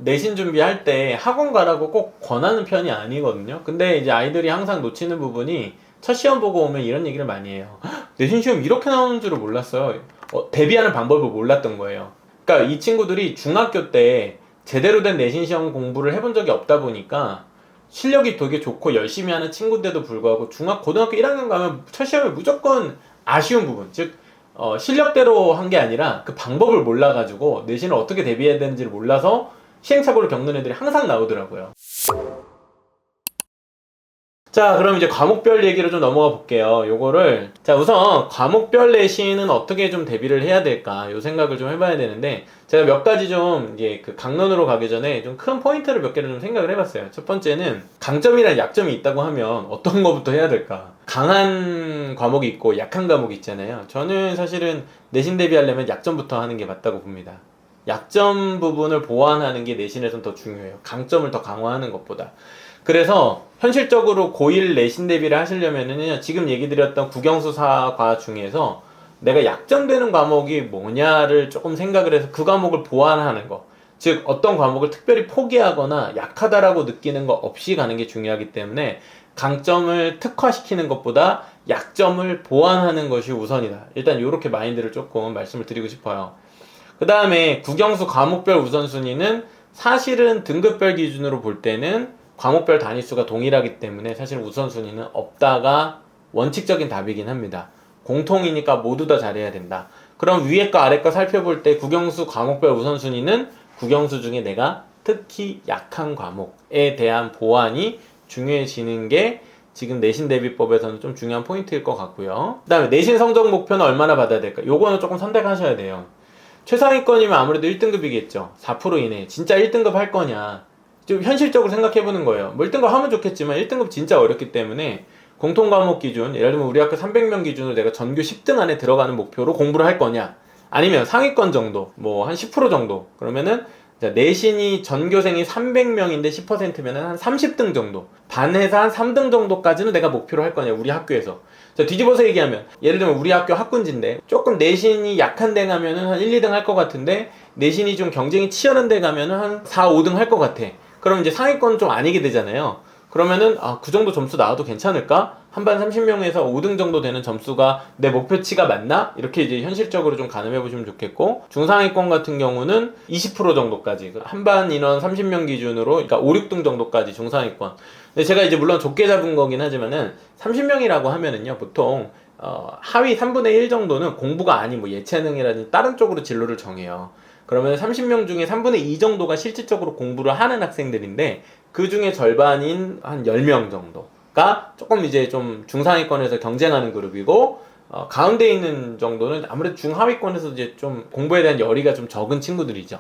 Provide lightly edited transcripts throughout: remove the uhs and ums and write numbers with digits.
내신 준비할 때 학원 가라고 꼭 권하는 편이 아니거든요. 근데 이제 아이들이 항상 놓치는 부분이 첫 시험 보고 오면 이런 얘기를 많이 해요. "헉, 내신 시험 이렇게 나오는 줄을 몰랐어요." 대비하는 방법을 몰랐던 거예요. 그러니까 이 친구들이 중학교 때 제대로 된 내신 시험 공부를 해본 적이 없다 보니까 실력이 되게 좋고 열심히 하는 친구인데도 불구하고 고등학교 1학년 가면 첫 시험에 무조건 아쉬운 부분, 즉 실력대로 한 게 아니라 그 방법을 몰라가지고 내신을 어떻게 대비해야 되는지를 몰라서 시행착오를 겪는 애들이 항상 나오더라고요. 자, 그럼 이제 과목별 얘기로 좀 넘어가 볼게요. 요거를, 자, 우선 과목별 내신은 어떻게 좀 대비를 해야 될까, 요 생각을 좀 해봐야 되는데, 제가 몇 가지 좀 이제 그 강론으로 가기 전에 좀 큰 포인트를 몇 개를 좀 생각을 해봤어요. 첫 번째는 강점이랑 약점이 있다고 하면 어떤 거부터 해야 될까? 강한 과목이 있고 약한 과목이 있잖아요. 저는 사실은 내신 대비하려면 약점부터 하는 게 맞다고 봅니다. 약점 부분을 보완하는 게 내신에서는 더 중요해요. 강점을 더 강화하는 것보다. 그래서 현실적으로 고1 내신 대비를 하시려면은 지금 얘기 드렸던 국영수사과 중에서 내가 약점되는 과목이 뭐냐를 조금 생각을 해서 그 과목을 보완하는 거. 즉 어떤 과목을 특별히 포기하거나 약하다라고 느끼는 거 없이 가는 게 중요하기 때문에 강점을 특화시키는 것보다 약점을 보완하는 것이 우선이다. 일단 이렇게 마인드를 조금 말씀을 드리고 싶어요. 그 다음에 국영수 과목별 우선순위는 사실은 등급별 기준으로 볼 때는 과목별 단위수가 동일하기 때문에 사실 우선순위는 없다가 원칙적인 답이긴 합니다. 공통이니까 모두 다 잘해야 된다. 그럼 위에 거 아래 거 살펴볼 때 국영수 과목별 우선순위는 국영수 중에 내가 특히 약한 과목에 대한 보완이 중요해지는 게 지금 내신 대비법에서는 좀 중요한 포인트일 것 같고요. 그 다음에 내신 성적 목표는 얼마나 받아야 될까? 요거는 조금 선택하셔야 돼요. 최상위권이면 아무래도 1등급이겠죠. 4% 이내. 진짜 1등급 할 거냐. 좀 현실적으로 생각해보는 거예요. 뭐 1등급 하면 좋겠지만 1등급 진짜 어렵기 때문에 공통과목 기준, 예를 들면 우리 학교 300명 기준으로 내가 전교 10등 안에 들어가는 목표로 공부를 할 거냐, 아니면 상위권 정도, 뭐 한 10% 정도, 그러면은 내신이 전교생이 300명인데 10%면은 한 30등 정도, 반에서 한 3등 정도까지는 내가 목표로 할 거냐, 우리 학교에서. 자, 뒤집어서 얘기하면 예를 들면 우리 학교 학군지인데 조금 내신이 약한 데 가면은 한 1, 2등 할 것 같은데 내신이 좀 경쟁이 치열한 데 가면은 한 4, 5등 할 것 같아. 그럼 이제 상위권 좀 아니게 되잖아요. 그러면은 그 정도 점수 나와도 괜찮을까? 한 반 30명에서 5등 정도 되는 점수가 내 목표치가 맞나? 이렇게 이제 현실적으로 좀 가늠해 보시면 좋겠고, 중상위권 같은 경우는 20% 정도까지, 한 반 인원 30명 기준으로, 그러니까 5, 6등 정도까지 중상위권. 근데 제가 이제 물론 좁게 잡은 거긴 하지만은 30명이라고 하면은요, 보통 하위 3분의 1 정도는 공부가 아닌 뭐 예체능이라든지 다른 쪽으로 진로를 정해요. 그러면 30명 중에 3분의 2 정도가 실질적으로 공부를 하는 학생들인데, 그 중에 절반인 한 10명 정도가 조금 이제 좀 중상위권에서 경쟁하는 그룹이고, 가운데 있는 정도는 아무래도 중하위권에서 이제 좀 공부에 대한 열의가 좀 적은 친구들이죠.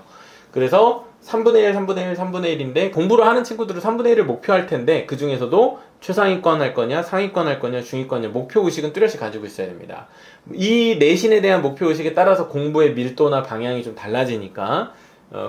그래서 3분의 1, 3분의 1, 3분의 1인데 공부를 하는 친구들은 3분의 1을 목표할 텐데, 그 중에서도 최상위권 할 거냐, 상위권 할 거냐, 중위권이냐, 목표 의식은 뚜렷이 가지고 있어야 됩니다. 이 내신에 대한 목표 의식에 따라서 공부의 밀도나 방향이 좀 달라지니까,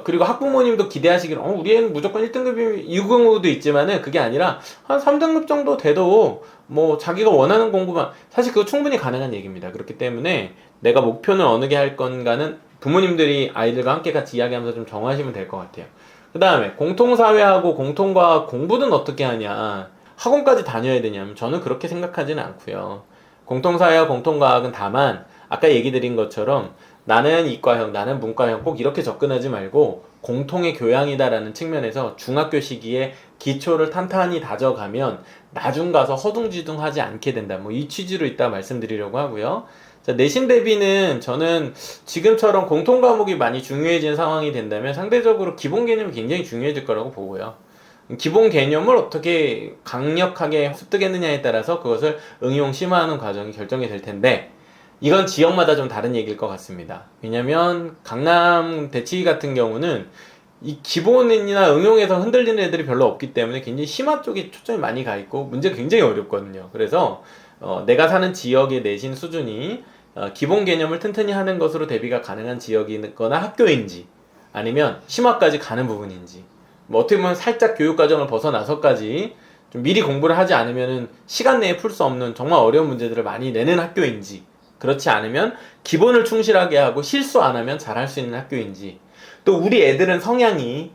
그리고 학부모님도 기대하시기를 우리 애는 무조건 1등급이 이 경우도 있지만은 그게 아니라 한 3등급 정도 돼도 뭐 자기가 원하는 공부만, 사실 그거 충분히 가능한 얘기입니다. 그렇기 때문에 내가 목표는 어느 게 할 건가는 부모님들이 아이들과 함께 같이 이야기하면서 좀 정하시면 될 것 같아요. 그 다음에 공통사회하고 공통과학 공부는 어떻게 하냐, 학원까지 다녀야 되냐면 저는 그렇게 생각하지는 않고요. 공통사회와 공통과학은 다만 아까 얘기 드린 것처럼 나는 이과형, 나는 문과형 꼭 이렇게 접근하지 말고 공통의 교양이다라는 측면에서 중학교 시기에 기초를 탄탄히 다져가면 나중 가서 허둥지둥하지 않게 된다. 뭐 이 취지로 이따 말씀드리려고 하고요. 자, 내신 대비는 저는 지금처럼 공통 과목이 많이 중요해진 상황이 된다면 상대적으로 기본 개념이 굉장히 중요해질 거라고 보고요. 기본 개념을 어떻게 강력하게 습득했느냐에 따라서 그것을 응용 심화하는 과정이 결정이 될 텐데, 이건 지역마다 좀 다른 얘기일 것 같습니다. 왜냐면 강남 대치 같은 경우는 이 기본이나 응용에서 흔들리는 애들이 별로 없기 때문에 굉장히 심화 쪽에 초점이 많이 가 있고 문제가 굉장히 어렵거든요. 그래서 내가 사는 지역의 내신 수준이 기본 개념을 튼튼히 하는 것으로 대비가 가능한 지역이거나 학교인지, 아니면 심화까지 가는 부분인지, 뭐 어떻게 보면 살짝 교육과정을 벗어나서까지 좀 미리 공부를 하지 않으면 시간 내에 풀 수 없는 정말 어려운 문제들을 많이 내는 학교인지, 그렇지 않으면 기본을 충실하게 하고 실수 안 하면 잘할 수 있는 학교인지, 또 우리 애들은 성향이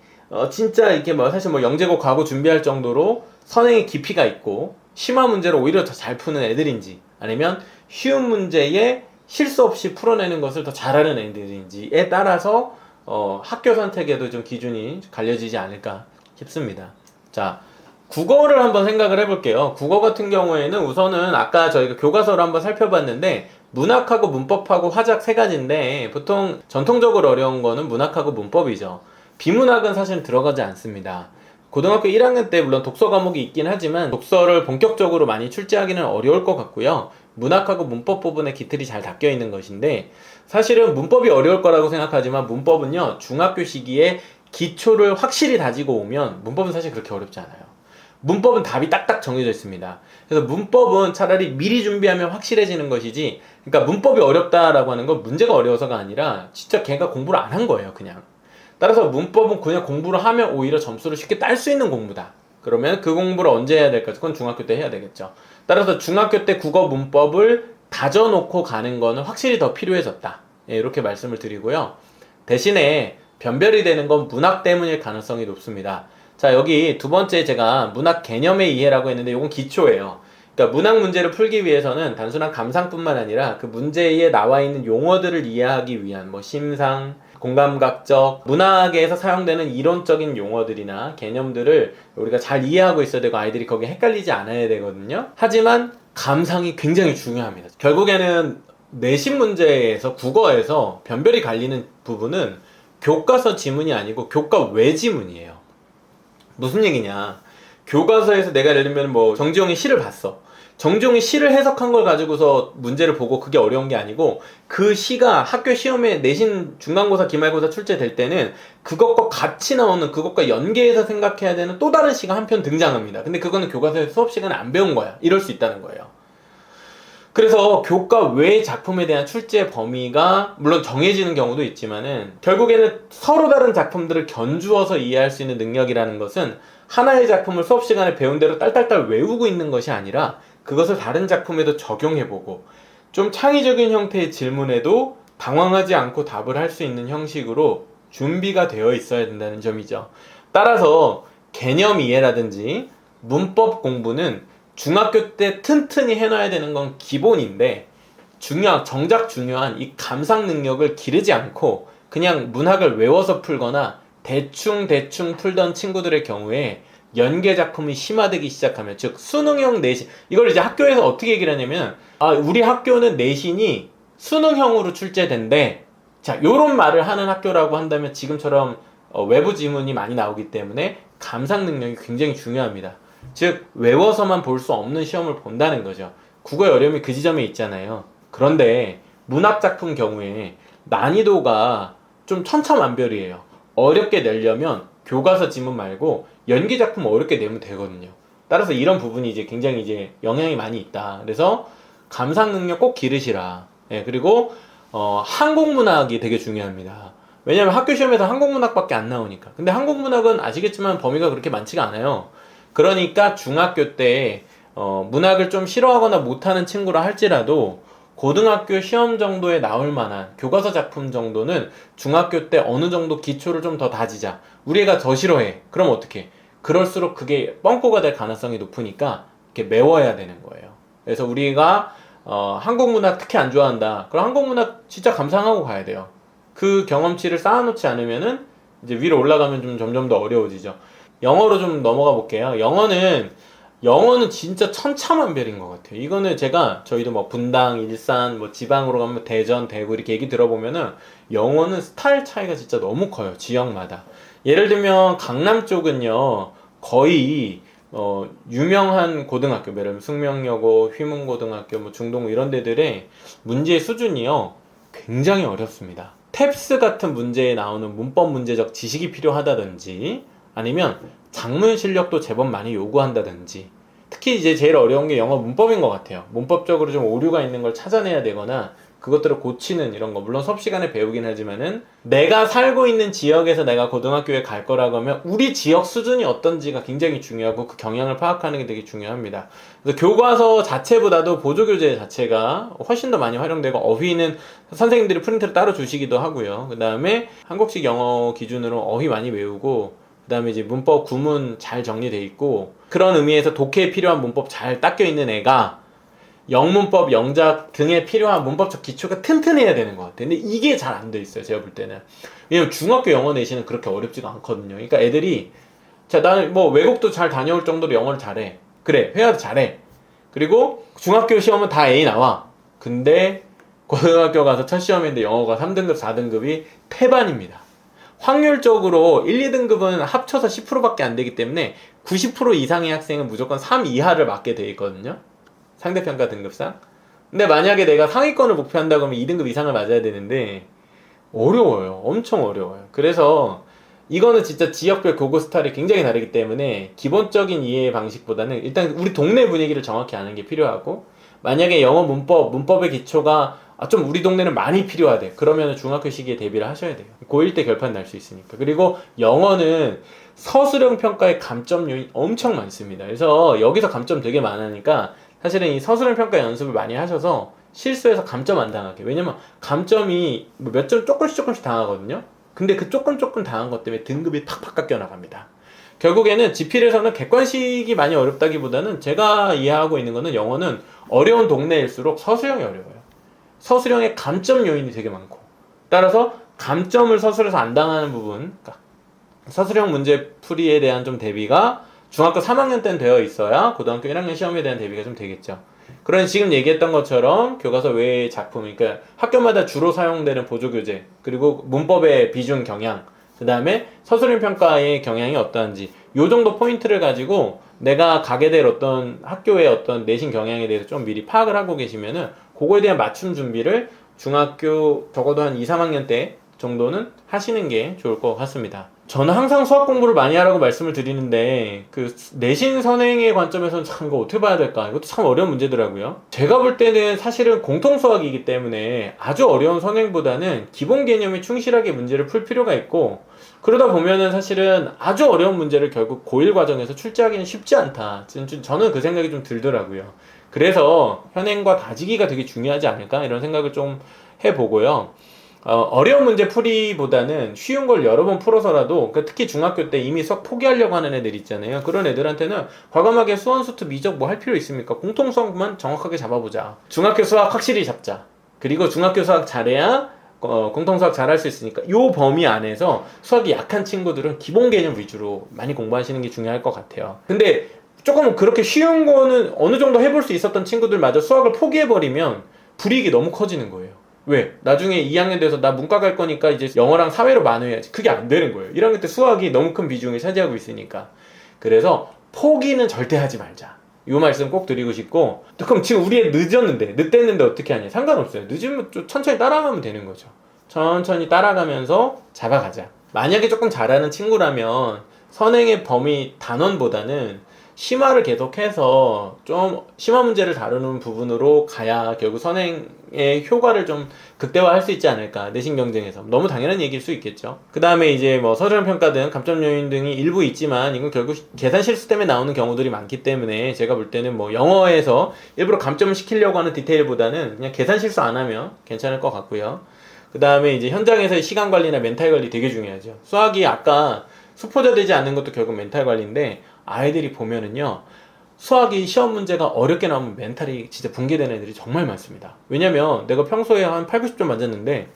진짜 이렇게 뭐 사실 뭐 영재고 과고 준비할 정도로 선행의 깊이가 있고 심화 문제를 오히려 더 잘 푸는 애들인지, 아니면 쉬운 문제에 실수 없이 풀어내는 것을 더 잘하는 애들인지에 따라서 학교 선택에도 좀 기준이 갈려지지 않을까 싶습니다. 자, 국어를 한번 생각을 해볼게요. 국어 같은 경우에는 우선은 아까 저희가 교과서를 한번 살펴봤는데 문학하고 문법하고 화작 세 가지인데, 보통 전통적으로 어려운 거는 문학하고 문법이죠. 비문학은 사실 들어가지 않습니다. 고등학교 1학년 때 물론 독서 과목이 있긴 하지만 독서를 본격적으로 많이 출제하기는 어려울 것 같고요. 문학하고 문법 부분에 기틀이 잘 닦여 있는 것인데, 사실은 문법이 어려울 거라고 생각하지만 문법은요, 중학교 시기에 기초를 확실히 다지고 오면 문법은 사실 그렇게 어렵지 않아요. 문법은 답이 딱딱 정해져 있습니다. 그래서 문법은 차라리 미리 준비하면 확실해지는 것이지, 그러니까 문법이 어렵다라고 하는 건 문제가 어려워서가 아니라 진짜 걔가 공부를 안 한 거예요, 그냥. 따라서 문법은 그냥 공부를 하면 오히려 점수를 쉽게 딸 수 있는 공부다. 그러면 그 공부를 언제 해야 될까? 그건 중학교 때 해야 되겠죠. 따라서 중학교 때 국어 문법을 다져놓고 가는 거는 확실히 더 필요해졌다. 예, 이렇게 말씀을 드리고요. 대신에 변별이 되는 건 문학 때문일 가능성이 높습니다. 자, 여기 두 번째 제가 문학 개념의 이해라고 했는데 이건 기초예요. 그러니까 문학 문제를 풀기 위해서는 단순한 감상뿐만 아니라 그 문제에 나와 있는 용어들을 이해하기 위한 뭐 심상, 공감각적, 문학에서 사용되는 이론적인 용어들이나 개념들을 우리가 잘 이해하고 있어야 되고 아이들이 거기에 헷갈리지 않아야 되거든요. 하지만 감상이 굉장히 중요합니다. 결국에는 내신 문제에서 국어에서 변별이 갈리는 부분은 교과서 지문이 아니고 교과 외 지문이에요. 무슨 얘기냐? 교과서에서 내가 예를 들면 뭐 정지용이 시를 봤어. 정지용이 시를 해석한 걸 가지고서 문제를 보고 그게 어려운 게 아니고, 그 시가 학교 시험에 내신 중간고사, 기말고사 출제될 때는 그것과 같이 나오는, 그것과 연계해서 생각해야 되는 또 다른 시가 한편 등장합니다. 근데 그거는 교과서에서 수업 시간에 안 배운 거야. 이럴 수 있다는 거예요. 그래서 교과 외 작품에 대한 출제 범위가 물론 정해지는 경우도 있지만은, 결국에는 서로 다른 작품들을 견주어서 이해할 수 있는 능력이라는 것은 하나의 작품을 수업 시간에 배운 대로 딸딸딸 외우고 있는 것이 아니라 그것을 다른 작품에도 적용해보고 좀 창의적인 형태의 질문에도 당황하지 않고 답을 할 수 있는 형식으로 준비가 되어 있어야 된다는 점이죠. 따라서 개념 이해라든지 문법 공부는 중학교 때 튼튼히 해놔야 되는 건 기본인데, 정작 중요한 이 감상 능력을 기르지 않고 그냥 문학을 외워서 풀거나 대충 풀던 친구들의 경우에 연계 작품이 심화되기 시작하면, 즉 수능형 내신, 이걸 이제 학교에서 어떻게 얘기를 하냐면, 우리 학교는 내신이 수능형으로 출제된대. 자, 요런 말을 하는 학교라고 한다면 지금처럼 외부 지문이 많이 나오기 때문에 감상 능력이 굉장히 중요합니다. 즉 외워서만 볼 수 없는 시험을 본다는 거죠. 국어의 어려움이 그 지점에 있잖아요. 그런데 문학 작품 경우에 난이도가 좀 천차만별이에요. 어렵게 내려면 교과서 지문 말고 연기 작품 어렵게 내면 되거든요. 따라서 이런 부분이 이제 굉장히 이제 영향이 많이 있다. 그래서 감상 능력 꼭 기르시라. 예, 그리고 한국문학이 되게 중요합니다. 왜냐면 학교 시험에서 한국문학밖에 안 나오니까. 근데 한국문학은 아시겠지만 범위가 그렇게 많지가 않아요. 그러니까 중학교 때 문학을 좀 싫어하거나 못하는 친구라 할지라도 고등학교 시험 정도에 나올 만한 교과서 작품 정도는 중학교 때 어느 정도 기초를 좀 더 다지자. 우리 애가 더 싫어해. 그럼 어떡해? 그럴수록 그게 뻥꾸가 될 가능성이 높으니까 이렇게 메워야 되는 거예요. 그래서 우리가 한국문학 특히 안 좋아한다. 그럼 한국문학 진짜 감상하고 가야 돼요. 그 경험치를 쌓아놓지 않으면은 이제 위로 올라가면 좀 점점 더 어려워지죠. 영어로 좀 넘어가 볼게요. 영어는 진짜 천차만별인 것 같아요. 이거는 제가 저희도 뭐 분당, 일산, 뭐 지방으로 가면 대전, 대구 이렇게 얘기 들어보면은 영어는 스타일 차이가 진짜 너무 커요. 지역마다. 예를 들면 강남 쪽은요 거의 유명한 고등학교, 예를 들면 숙명여고, 휘문고등학교, 뭐 중동고 이런 데들의 문제의 수준이요 굉장히 어렵습니다. 탭스 같은 문제에 나오는 문법 문제적 지식이 필요하다든지, 아니면 작문 실력도 제법 많이 요구한다든지, 특히 이제 제일 어려운 게 영어 문법인 것 같아요. 문법적으로 좀 오류가 있는 걸 찾아내야 되거나 그것들을 고치는 이런 거, 물론 수업 시간에 배우긴 하지만은 내가 살고 있는 지역에서 내가 고등학교에 갈 거라고 하면 우리 지역 수준이 어떤지가 굉장히 중요하고 그 경향을 파악하는 게 되게 중요합니다. 그래서 교과서 자체보다도 보조교재 자체가 훨씬 더 많이 활용되고, 어휘는 선생님들이 프린트를 따로 주시기도 하고요. 그 다음에 한국식 영어 기준으로 어휘 많이 외우고, 그 다음에 이제 문법 구문 잘 정리돼 있고, 그런 의미에서 독해에 필요한 문법 잘 닦여 있는 애가 영문법, 영작 등에 필요한 문법적 기초가 튼튼해야 되는 것 같아요. 근데 이게 잘 안 돼 있어요, 제가 볼 때는. 왜냐면 중학교 영어 내신은 그렇게 어렵지가 않거든요. 그러니까 애들이, 자, 나는 뭐 외국도 잘 다녀올 정도로 영어를 잘해. 그래, 회화도 잘해. 그리고 중학교 시험은 다 A 나와. 근데 고등학교 가서 첫 시험인데 영어가 3등급, 4등급이 태반입니다. 확률적으로 1, 2등급은 합쳐서 10%밖에 안 되기 때문에 90% 이상의 학생은 무조건 3 이하를 맞게 돼 있거든요. 상대평가 등급상. 근데 만약에 내가 상위권을 목표한다 그러면 2등급 이상을 맞아야 되는데 어려워요. 엄청 어려워요. 그래서 이거는 진짜 지역별 고고 스타일이 굉장히 다르기 때문에 기본적인 이해 방식보다는 일단 우리 동네 분위기를 정확히 아는 게 필요하고, 만약에 영어 문법의 기초가 좀 우리 동네는 많이 필요하대. 그러면 중학교 시기에 대비를 하셔야 돼요. 고1 때 결판 날 수 있으니까. 그리고 영어는 서술형 평가의 감점 요인 엄청 많습니다. 그래서 여기서 감점 되게 많으니까 사실은 이 서술형 평가 연습을 많이 하셔서 실수해서 감점 안 당하게. 왜냐면 감점이 몇 점 조금씩 당하거든요. 근데 그 조금 당한 것 때문에 등급이 팍팍 깎여 나갑니다. 결국에는 지필에서는 객관식이 많이 어렵다기보다는 제가 이해하고 있는 거는 영어는 어려운 동네일수록 서술형이 어려워요. 서술형의 감점 요인이 되게 많고, 따라서 감점을 서술에서 안 당하는 부분, 그러니까 서술형 문제 풀이에 대한 좀 대비가 중학교 3학년 때는 되어 있어야 고등학교 1학년 시험에 대한 대비가 좀 되겠죠. 그런 지금 얘기했던 것처럼 교과서 외의 작품, 그러니까 학교마다 주로 사용되는 보조교재, 그리고 문법의 비중 경향, 그 다음에 서술형 평가의 경향이 어떠한지, 요 정도 포인트를 가지고 내가 가게 될 어떤 학교의 어떤 내신 경향에 대해서 좀 미리 파악을 하고 계시면은 그거에 대한 맞춤 준비를 중학교 적어도 한 2, 3학년 때 정도는 하시는 게 좋을 것 같습니다. 저는 항상 수학 공부를 많이 하라고 말씀을 드리는데, 그 내신 선행의 관점에서는 참 이거 어떻게 봐야 될까? 이것도 참 어려운 문제더라고요. 제가 볼 때는 사실은 공통 수학이기 때문에 아주 어려운 선행보다는 기본 개념에 충실하게 문제를 풀 필요가 있고, 그러다 보면은 사실은 아주 어려운 문제를 결국 고1 과정에서 출제하기는 쉽지 않다. 저는 그 생각이 좀 들더라고요. 그래서 현행과 다지기가 되게 중요하지 않을까? 이런 생각을 좀 해보고요. 어려운 문제 풀이보다는 쉬운 걸 여러 번 풀어서라도, 특히 중학교 때 이미 수학 포기하려고 하는 애들 있잖아요. 그런 애들한테는 과감하게 수원, 수투, 미적 뭐 할 필요 있습니까? 공통 수학만 정확하게 잡아보자. 중학교 수학 확실히 잡자. 그리고 중학교 수학 잘해야 공통 수학 잘할 수 있으니까 요 범위 안에서 수학이 약한 친구들은 기본 개념 위주로 많이 공부하시는 게 중요할 것 같아요. 근데 조금 그렇게 쉬운 거는 어느 정도 해볼 수 있었던 친구들마저 수학을 포기해버리면 불이익이 너무 커지는 거예요. 왜? 나중에 2학년 돼서 나 문과 갈 거니까 이제 영어랑 사회로 만회해야지. 그게 안 되는 거예요. 1학년 때 수학이 너무 큰 비중을 차지하고 있으니까. 그래서 포기는 절대 하지 말자. 이 말씀 꼭 드리고 싶고, 그럼 지금 우리 애 늦댔는데 어떻게 하냐? 상관없어요. 늦으면 좀 천천히 따라가면 되는 거죠. 천천히 따라가면서 잡아가자. 만약에 조금 잘하는 친구라면 선행의 범위 단원보다는 심화를 계속해서 좀 심화 문제를 다루는 부분으로 가야 결국 선행의 효과를 좀 극대화할 수 있지 않을까. 내신 경쟁에서 너무 당연한 얘기일 수 있겠죠. 그 다음에 이제 뭐 서술형 평가 등 감점 요인 등이 일부 있지만 이건 결국 계산 실수 때문에 나오는 경우들이 많기 때문에 제가 볼 때는 뭐 영어에서 일부러 감점을 시키려고 하는 디테일보다는 그냥 계산 실수 안 하면 괜찮을 것 같고요. 그 다음에 이제 현장에서의 시간 관리나 멘탈 관리 되게 중요하죠. 수학이 아까 수포자 되지 않는 것도 결국 멘탈 관리인데, 아이들이 보면은요, 수학이 시험 문제가 어렵게 나오면 멘탈이 진짜 붕괴되는 애들이 정말 많습니다. 왜냐면 내가 평소에 한 8, 90점 맞았는데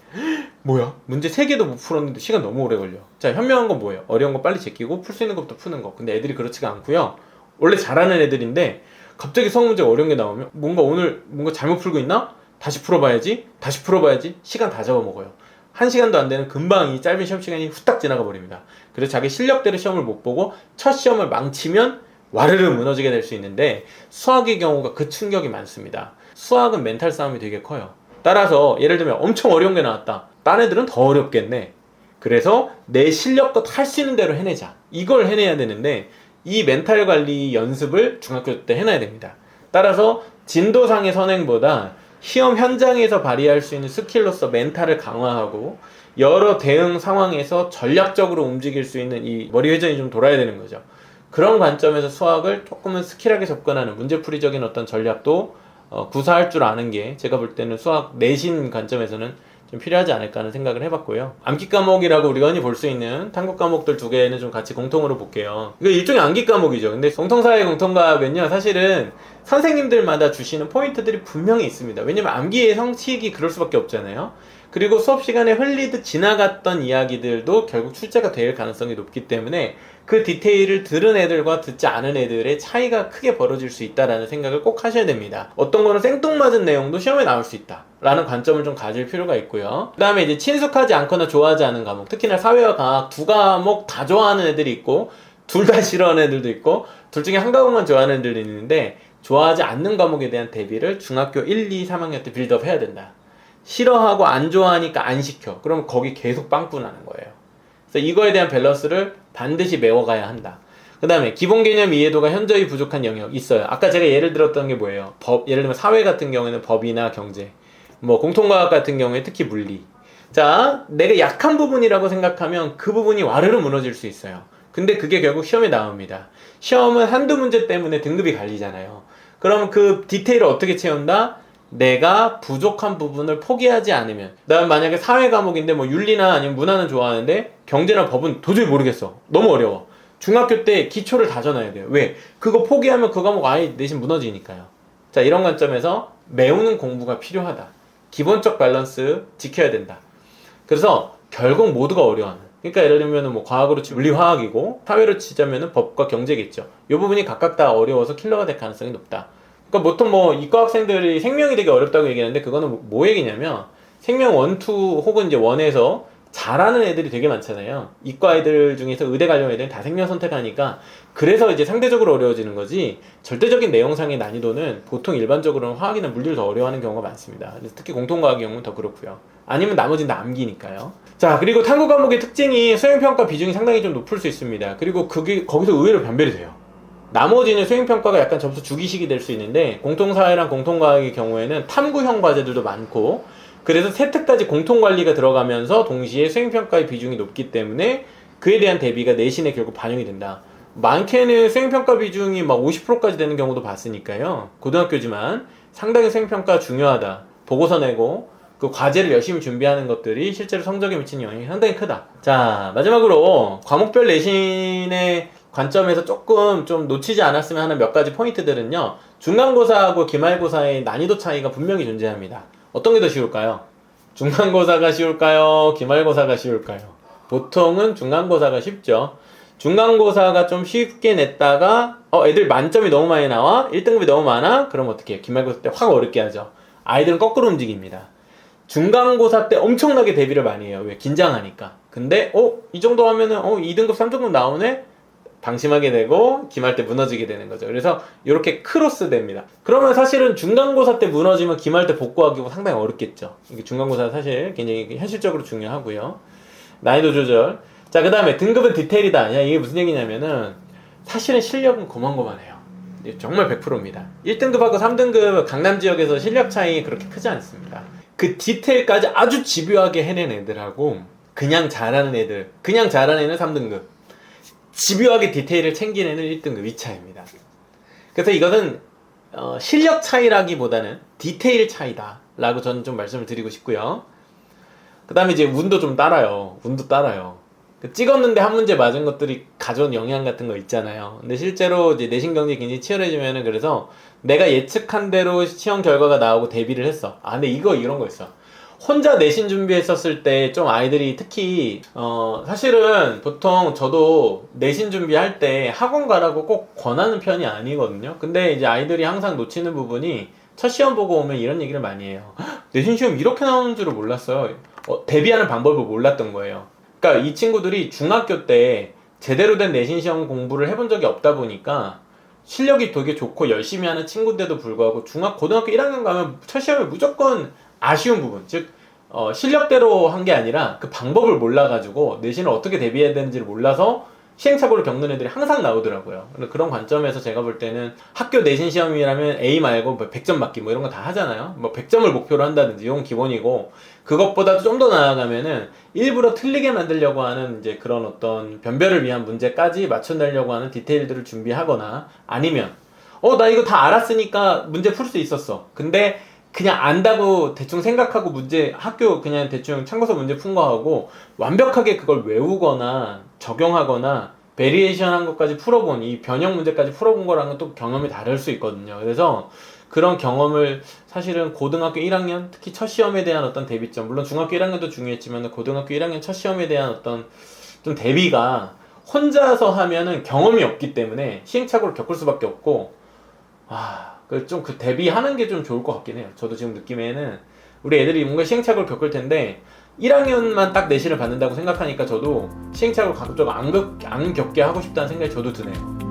뭐야? 문제 3개도 못 풀었는데 시간 너무 오래 걸려. 자, 현명한 건 뭐예요? 어려운 거 빨리 제끼고 풀 수 있는 것부터 푸는 거. 근데 애들이 그렇지가 않고요. 원래 잘하는 애들인데 갑자기 수학 문제가 어려운 게 나오면 오늘 뭔가 잘못 풀고 있나? 다시 풀어봐야지. 시간 다 잡아먹어요. 1시간도 안 되는 금방 이 짧은 시험 시간이 후딱 지나가 버립니다. 그래서 자기 실력대로 시험을 못 보고 첫 시험을 망치면 와르르 무너지게 될 수 있는데, 수학의 경우가 그 충격이 많습니다. 수학은 멘탈 싸움이 되게 커요. 따라서 예를 들면 엄청 어려운 게 나왔다. 딴 애들은 더 어렵겠네. 그래서 내 실력껏 할 수 있는 대로 해내자. 이걸 해내야 되는데 이 멘탈 관리 연습을 중학교 때 해놔야 됩니다. 따라서 진도상의 선행보다 시험 현장에서 발휘할 수 있는 스킬로서 멘탈을 강화하고 여러 대응 상황에서 전략적으로 움직일 수 있는 이 머리 회전이 좀 돌아야 되는 거죠. 그런 관점에서 수학을 조금은 스킬하게 접근하는 문제풀이적인 어떤 전략도 구사할 줄 아는 게 제가 볼 때는 수학 내신 관점에서는 좀 필요하지 않을까 하는 생각을 해봤고요. 암기 과목이라고 우리가 흔히 볼 수 있는 탐구 과목들 두 개는 좀 같이 공통으로 볼게요. 이거 일종의 암기 과목이죠. 근데 공통사회 공통과학은요, 사실은 선생님들마다 주시는 포인트들이 분명히 있습니다. 왜냐면 암기의 성취익이 그럴 수밖에 없잖아요. 그리고 수업 시간에 흘리듯 지나갔던 이야기들도 결국 출제가 될 가능성이 높기 때문에 그 디테일을 들은 애들과 듣지 않은 애들의 차이가 크게 벌어질 수 있다는 생각을 꼭 하셔야 됩니다. 어떤 거는 생뚱맞은 내용도 시험에 나올 수 있다 라는 관점을 좀 가질 필요가 있고요. 그 다음에 이제 친숙하지 않거나 좋아하지 않은 과목, 특히나 사회와 과학 두 과목 다 좋아하는 애들이 있고 둘 다 싫어하는 애들도 있고 둘 중에 한 과목만 좋아하는 애들도 있는데, 좋아하지 않는 과목에 대한 대비를 중학교 1, 2, 3학년 때 빌드업 해야 된다. 싫어하고 안 좋아하니까 안 시켜. 그러면 거기 계속 빵꾸 나는 거예요. 그래서 이거에 대한 밸런스를 반드시 메워가야 한다. 그 다음에 기본 개념 이해도가 현저히 부족한 영역 있어요. 아까 제가 예를 들었던 게 뭐예요? 법, 예를 들면 사회 같은 경우에는 법이나 경제, 뭐 공통과학 같은 경우에 특히 물리. 자, 내가 약한 부분이라고 생각하면 그 부분이 와르르 무너질 수 있어요. 근데 그게 결국 시험에 나옵니다. 시험은 한두 문제 때문에 등급이 갈리잖아요. 그러면 그 디테일을 어떻게 채운다? 내가 부족한 부분을 포기하지 않으면. 난 만약에 사회 과목인데 뭐 윤리나 아니면 문화는 좋아하는데 경제나 법은 도저히 모르겠어. 너무 어려워. 중학교 때 기초를 다져놔야 돼요. 왜? 그거 포기하면 그 과목 아예 내신 무너지니까요. 자, 이런 관점에서 메우는 공부가 필요하다. 기본적 밸런스 지켜야 된다. 그래서 결국 모두가 어려워하는. 그러니까 예를 들면 뭐 과학으로 치면 물리화학이고 사회로 치자면 법과 경제겠죠. 이 부분이 각각 다 어려워서 킬러가 될 가능성이 높다. 그러니까 보통 뭐 이과 학생들이 생명이 되게 어렵다고 얘기하는데, 그거는 뭐 얘기냐면 생명 1, 2 혹은 이제 1에서 잘하는 애들이 되게 많잖아요. 이과 애들 중에서 의대 가려는 애들은 다 생명 선택하니까 그래서 이제 상대적으로 어려워지는 거지, 절대적인 내용상의 난이도는 보통 일반적으로는 화학이나 물리를 더 어려워하는 경우가 많습니다. 특히 공통과학의 경우는 더 그렇고요. 아니면 나머지는 다 암기니까요. 자, 그리고 탐구 과목의 특징이 수행평가 비중이 상당히 좀 높을 수 있습니다. 그리고 그게 거기서 의외로 변별이 돼요. 나머지는 수행평가가 약간 점수 주기식이 될 수 있는데, 공통사회랑 공통과학의 경우에는 탐구형 과제들도 많고, 그래서 세특까지 공통관리가 들어가면서 동시에 수행평가의 비중이 높기 때문에 그에 대한 대비가 내신에 결국 반영이 된다. 많게는 수행평가 비중이 막 50%까지 되는 경우도 봤으니까요. 고등학교지만 상당히 수행평가 중요하다. 보고서 내고 그 과제를 열심히 준비하는 것들이 실제로 성적에 미치는 영향이 상당히 크다. 자, 마지막으로 과목별 내신의 관점에서 조금 좀 놓치지 않았으면 하는 몇 가지 포인트들은요, 중간고사하고 기말고사의 난이도 차이가 분명히 존재합니다. 어떤 게 더 쉬울까요? 중간고사가 쉬울까요? 기말고사가 쉬울까요? 보통은 중간고사가 쉽죠. 중간고사가 좀 쉽게 냈다가 애들 만점이 너무 많이 나와? 1등급이 너무 많아? 그럼 어떻게 해요? 기말고사 때 확 어렵게 하죠. 아이들은 거꾸로 움직입니다. 중간고사 때 엄청나게 대비를 많이 해요. 왜? 긴장하니까. 근데 이 정도 하면은 2등급 3등급 나오네? 방심하게 되고 기말 때 무너지게 되는 거죠. 그래서 이렇게 크로스 됩니다. 그러면 사실은 중간고사 때 무너지면 기말 때 복구하기가 상당히 어렵겠죠. 이게 중간고사 사실 굉장히 현실적으로 중요하고요. 난이도 조절. 자, 그 다음에 등급은 디테일이다. 야, 이게 무슨 얘기냐면은 사실은 실력은 고만고만해요. 정말 100%입니다. 1등급하고 3등급 강남 지역에서 실력 차이 그렇게 크지 않습니다. 그 디테일까지 아주 집요하게 해낸 애들하고 그냥 잘하는 애들, 그냥 잘하는 애는 3등급, 집요하게 디테일을 챙기는 애는 1등급, 이 차이입니다. 그래서 이것은 실력 차이라기보다는 디테일 차이다 라고 저는 좀 말씀을 드리고 싶고요. 그 다음에 이제 운도 좀 따라요. 운도 따라요. 찍었는데 한 문제 맞은 것들이 가져온 영향 같은 거 있잖아요. 근데 실제로 이제 내신 경쟁이 굉장히 치열해지면은, 그래서 내가 예측한 대로 시험 결과가 나오고 대비를 했어. 근데 이런 거 있어. 혼자 내신 준비했었을 때 좀 아이들이 특히 사실은 보통 저도 내신 준비할 때 학원 가라고 꼭 권하는 편이 아니거든요. 근데 이제 아이들이 항상 놓치는 부분이 첫 시험 보고 오면 이런 얘기를 많이 해요. 내신 시험 이렇게 나오는 줄을 몰랐어요. 대비하는 방법을 몰랐던 거예요. 그러니까 이 친구들이 중학교 때 제대로 된 내신 시험 공부를 해본 적이 없다 보니까 실력이 되게 좋고 열심히 하는 친구인데도 불구하고 고등학교 1학년 가면 첫 시험에 무조건 아쉬운 부분, 즉 실력대로 한 게 아니라 그 방법을 몰라가지고 내신을 어떻게 대비해야 되는지를 몰라서 시행착오를 겪는 애들이 항상 나오더라고요. 그런 관점에서 제가 볼 때는 학교 내신 시험이라면 A 말고 100점 맞기 뭐 이런 거 다 하잖아요. 뭐 100점을 목표로 한다든지 이건 기본이고, 그것보다도 좀 더 나아가면은 일부러 틀리게 만들려고 하는 이제 그런 어떤 변별을 위한 문제까지 맞춰내려고 하는 디테일들을 준비하거나, 아니면 나 이거 다 알았으니까 문제 풀 수 있었어. 근데 그냥 안다고 대충 생각하고 문제 학교 그냥 대충 참고서 문제 푼 거하고 완벽하게 그걸 외우거나 적용하거나 베리에이션 한 것까지 풀어본 이 변형 문제까지 풀어본 거랑은 또 경험이 다를 수 있거든요. 그래서 그런 경험을 사실은 고등학교 1학년 특히 첫 시험에 대한 어떤 대비점, 물론 중학교 1학년도 중요했지만 고등학교 1학년 첫 시험에 대한 어떤 좀 대비가 혼자서 하면은 경험이 없기 때문에 시행착오를 겪을 수밖에 없고, 좀 그 대비하는 게 좀 좋을 것 같긴 해요. 저도 지금 느낌에는 우리 애들이 뭔가 시행착오를 겪을 텐데 1학년만 딱 내신을 받는다고 생각하니까 저도 시행착오를 가급적 안 겪게 하고 싶다는 생각이 저도 드네요.